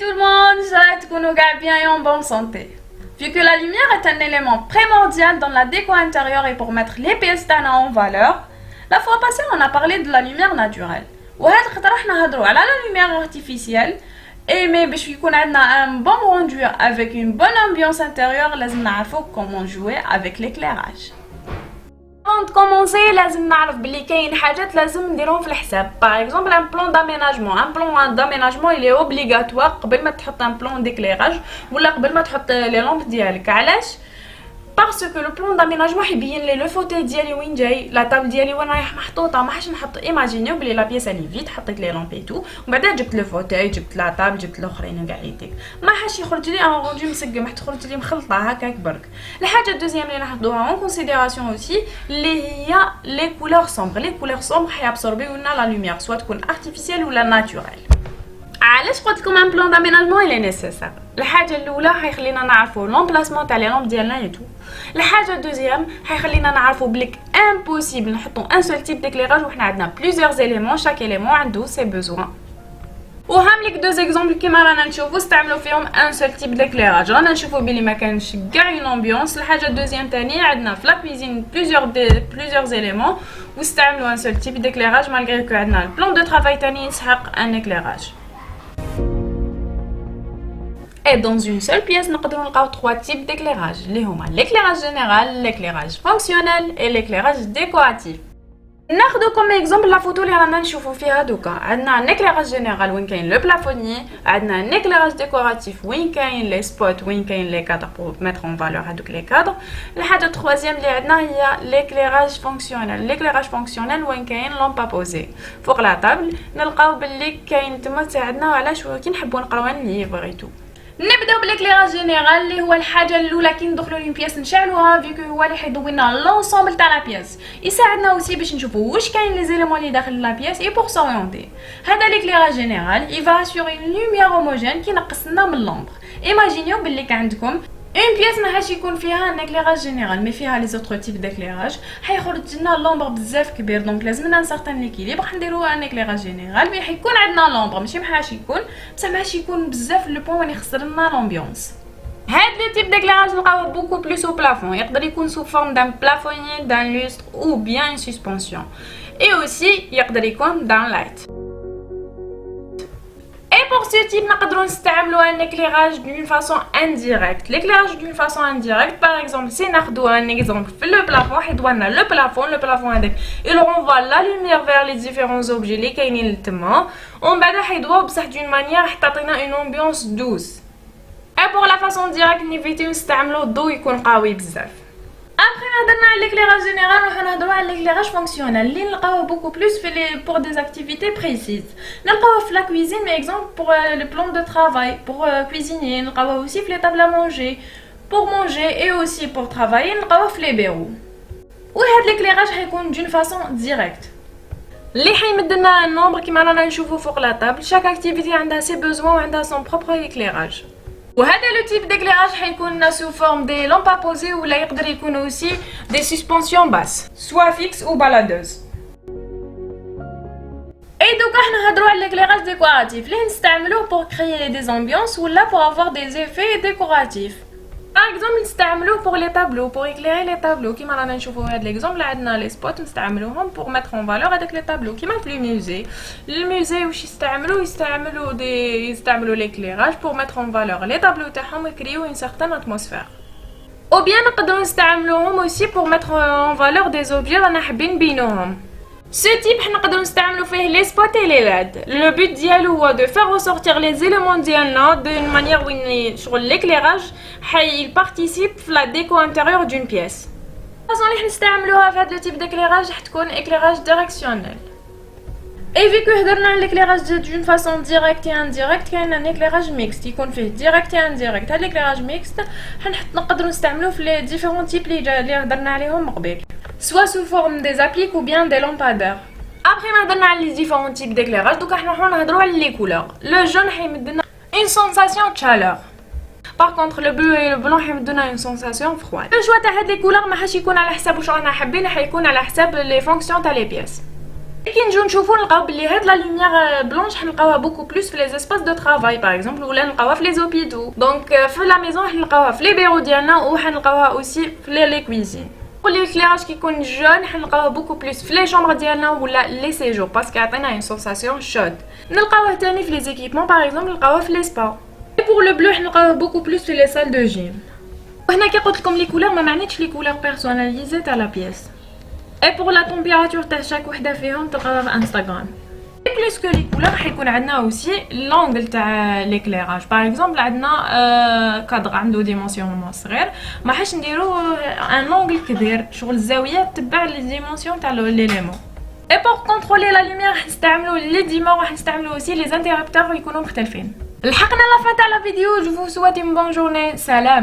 tout le monde, j'espère que vous allez bien et en bonne santé. Vu que la lumière est un élément primordial dans la déco intérieure et pour mettre les pièces en valeur, la fois passée on a parlé de la lumière naturelle. وهذا الخطرة راح نهضروا على la lumière artificielle. Et mais باش يكون عندنا un bon rendu avec une bonne ambiance intérieure, لازم نعرفوا comment jouer avec l'éclairage. Avant de commencer, لازم نعرف بلي كاين حاجات لازم نديرهم في الحساب. Par exemple, un plan d'aménagement. Un plan d'aménagement, il est obligatoire قبل ما تحط un plan d'éclairage ولا قبل ما تحط les lampes ديالك. علاش؟ Parce que le plan d'aménagement يبين لي لو فوتي ديالي وين جاي، لا طابل ديالي وين رايح محطوطه، ما حاش نحط ايماجينيو بلي لا بيس اللي فيت حطيت لي لامبي تو ومن بعد جبت لو فوتي جبت لا طابل جبت الاخرين كاع يديك، ما حاش يخرج لي ان روندو مسقم، تخرج لي مخلطه هكاك برك. الحاجه الدوزيام اللي ناخذوها اون كونسيديراسيون اوسي اللي هي لي كولور سومبر. لي كولور سومبر حيابسوربيو لنا لا لوميير سواء تكون ارتيفيسيال ولا ناتوريل. علاش قلت لكم ان بلان داميناجمون الي نيسيسير؟ الحاجه الاولى حيخلينا نعرفوا لومبلاسمون تاع لي لامب ديالنا اي تو. الحاجه الدوزيام حيخلينا نعرفوا بليك امبوسيبل نحطوا ان سول تيب ديكليراج وحنا عندنا بليزيور اليمون، شاك اليمون عنده سي بوزوان. وهم لك دو زيكزامبل كيما رانا نشوفوا استعملوا فيهم ان سول تيب ديكليراج. رانا نشوفوا بلي ما كانش كاع اون امبيونس. الحاجه الدوزيام ثاني عندنا في لا كوزين بليزيور اليمون واستعملوا ان سول تيب ديكليراج مالغري كو عندنا البلان دو طرافاي ثاني يسحق ان éclairage. Et dans une seule pièce, nous avons trois types d'éclairage. L'éclairage général, l'éclairage fonctionnel et l'éclairage décoratif. Nous avons comme exemple la photo اللي رانا نشوفوا فيها دوكا. عندنا un éclairage général وين كاين le plafonnier, عندنا un éclairage décoratif وين كاين les spots وين كاين les cadres pour mettre en valeur هذوك les cadres. الحاجة الثالثة اللي عندنا هي l'éclairage fonctionnel. L'éclairage fonctionnel وين كاين lampe à poser. فوق لا طابل نلقاو باللي كاين تما تساعدنا علاش كي نحبوا نقراو ان ليفر اي تو. نبداو بالاكليراج جينيرال اللي هو الحاجه الاولى كي ندخلوا لين بياس نشعلوها فيكو هو اللي حيضوي لنا لونسومبل تاع لا بياس، يساعدنا اوسي باش نشوفوا واش كاين لي زيليمون اللي داخل لا بياس اي بور سوريونتي. هذا الاكليراج جينيرال يفا اسيوري اون لوميير هوموجين كي نقص لنا من لومبر. ايماجينيو باللي كان عندكم اون بياس ما حاش يكون فيها ان اكليراج جينيرال مي فيها لي زوتر تيب ديكليراج، حيخرج لنا لومبر بزاف كبير. دونك لازم لنا سارتان ليكيليبر نديرو ان اكليراج جينيرال مي حيكون عندنا لومبر ماشي ما حاش يكون بصح ما حاش يكون بزاف لو بوين وين يخسر لنا لومبيونس. هاد لو تيب ديكليراج نلقاوه بوكو بلوس او بلافون، يقدر يكون سو فورم دان بلافونيي دان لوستر او بيان اون سسبونسيون اي اوسي يقدر يكون دان لايت. Et pour ce type, nous pouvons utiliser un éclairage d'une façon indirecte. L'éclairage d'une façon indirecte, par exemple, si nous avons un exemple, le plafond, le plafond il renvoie la lumière vers les différents objets qui sont là. On va d'une manière qui donne une ambiance douce. Et pour la façon directe, nous pouvons utiliser le dos qui est قوي بزاف. Après, on a l'éclairage général, on a l'éclairage fonctionnel. On a beaucoup plus pour des activités précises. On a la cuisine, par exemple, pour le plan de travail, pour cuisiner. On a aussi les tables à manger, pour manger et aussi pour travailler. On a les bureaux. Et l'éclairage est d'une façon directe. اللي حيمدنا un nombre كما رانا نشوفوا فوق la table. Chaque activité a ses besoins et a son propre éclairage. وهذا لو تيب ديكليراج حيكون سو فورم دي لامب ا بوزي ولا يقدر يكون اوسي دي سسبونسيون باس سوا فيكس او بالادوز. اي دوكا حنا نهضروا على ليكليراج ديكوراتيف اللي نستعملوه بور كريي دي زامبيونس ولا بور افوار دي زيفي ديكوراتيف. Par exemple, نستعملوه pour les tableaux, pour éclairer les tableaux. كيما رانا نشوفوا هذا l'exemple عندنا les spots نستعملوهم pour mettre en valeur avec les tableaux. كيما في الموزي. الموزي واش يستعملوا l'éclairage pour mettre en valeur les tableaux تاعهم ويكريو une certaine atmosphère. Ou bien نقدروا نستعملوهم aussi pour mettre en valeur des objets رانا حابين نبينوهم. Ce type نقدروا نستعملوا فيه les spots et les LED. Le but ديالو هو de faire ressortir les éléments ديالنا d'une manière où sur l'éclairage il participe à la déco intérieure d'une pièce. La façon اللي نستعملوها في هذا le type d'éclairage تكون éclairage directionnel. Et vu que هضرنا على l'éclairage d'une façon directe et indirecte كاين un éclairage mixte يكون فيه direct et indirect. هذا l'éclairage mixte نقدروا نستعملوه في les différents types اللي هضرنا عليهم قبل. Soit sous forme des appliques ou bien des lampadaires. Après, on a les différents types d'éclairage. Donc, on va les couleurs. Le jaune, il donne une sensation de chaleur. Par contre, le bleu et le blanc, il donne une sensation froide. Le choix de ces couleurs, ما حاش يكون على حساب واش رانا حابين، حيكون على حساب les fonctions تاع les pièces. كي نجيو نشوفو نلقاو بلي هاد لا لوميير بلونش حنلقاوها بوكو بلوس في لي اسباس دو ترافاي باغ اكزومبل، ولا نلقاوها في لي زوبيدو. دونك في لا ميزون حنلقاوها في لي بيرو ديالنا، وحنلقاوها اوسي في لي كويزين. والكليراج كيكون جون حنلقاوه بوكو بلوس في لي شومبر ديالنا ولا لي سيجور، باسكو عطينا اون سونساسيون شود. نلقاوه ثاني في لي زيكيبمون باغ اكزومبل، نلقاوه في لي سبا. اي بور لو بلو حنلقاوه بوكو بلوس في لي سال دو جيم. وهنا كي قلت لكم لي كولور ما معنيتش لي كولور بيرسوناليزي تاع لا بيس. اي بور لا تمبيراتور تاع شاك وحده فيهم تلقاوها في انستغرام. بليس كو لي كولور حيكون عندنا اوسي لونغل تاع ليكليراج. باغ اكزومبل عندنا كادر عنده ديمونسيون صغير، ما حاش نديرو ان لونغل كبير، شغل الزاويه تبع لي ديمونسيون تاع ليليمون. اي بور كونترولي لا لوميير راح نستعملو لي ديما، وراح نستعملو اوسي لي انترابتور يكونوا مختلفين. لحقنا لا فان تاع لا فيديو. جو فو سويت اون بون جورني. سلام.